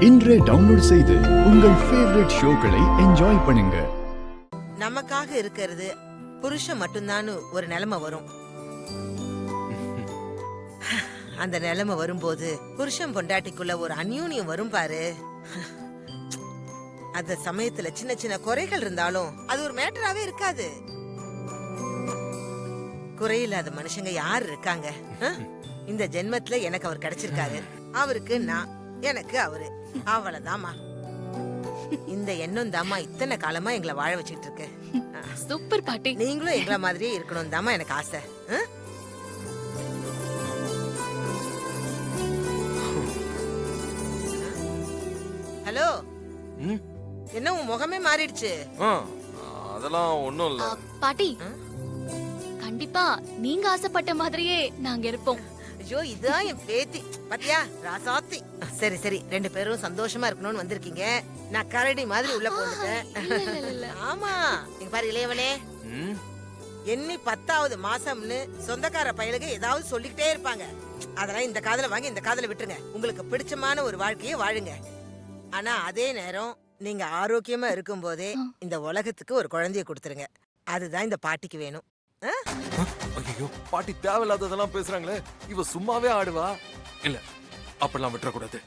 இன்றே டவுன்லோட் செய்து உங்கள் ஃபேவரட் ஷோக்களை என்ஜாய் பண்ணுங்க. நமக்காக இருக்கிறது புருஷன் மட்டும்தான் ஒரு நிலைமை வரும். அந்த நிலைமை வரும்போது புருஷன் பொண்டாட்டிக்குள்ள ஒரு அந்யூன்யம் வரும் பாரு. அந்த சமயத்துல சின்ன சின்ன குறைகள் இருந்தாலும் அது ஒரு மேட்டராவே இருக்காது. குறையில்லாத மனுஷங்க யாரு இருக்காங்க? இந்த ஜென்மத்துல எனக்கு அவர் கிடைச்சிருக்காரு, அவருக்கு நான், எனக்கு அவரு, அவ்வளவுதாம்மா. இந்த எண்ணம் தாமா இத்தனை காலமா எங்களை வாழ வச்சுட்டு இருக்கு. சூப்பர் பாட்டி. நீங்களும் எங்களை மாதிரியே இருக்கணும் தாமா எனக்கு ஆசை. ஹலோ, என்ன உன் முகமே மாறிடுச்சு? அதெல்லாம் ஒண்ணும் இல்ல பாட்டி. கண்டிப்பா நீங்க ஆசைப்பட்ட மாதிரியே நாங்க இருப்போம். ஐயோ, இதுதான் என் பேத்தி பாத்தியா, ராசாத்தி. சரி சரி, ரெண்டு பேரும் சந்தோஷமா இருக்கணும்னு வந்திருக்கீங்க. நான் கரடி மாதிரி உள்ள போந்துட்டேன். ஆமா, நீங்க பாரு இளையவனே, எண்ணி 10வது மாசம்னு சொந்தக்கார பயலுக்கு ஏதாவது சொல்லிக்கிட்டே இருப்பாங்க. அதெல்லாம் இந்த காதுல வாங்கி இந்த காதுல விட்டுருங்க. உங்களுக்கு பிடிச்சமான ஒரு வாழ்க்கையை வாழுங்க. ஆனா அதே நேரம் நீங்க ஆரோக்கியமா இருக்கும் போதே இந்த உலகத்துக்கு ஒரு குழந்தைய கொடுத்துருங்க. அதுதான் இந்த பாட்டிக்கு வேணும். ஐயோ, பாட்டி தேவையில்லாததெல்லாம் பேசுறாங்களே, இவ சும்மாவே ஆடுவா. இல்ல, அப்படிலாம் விட்டுற கூடாது.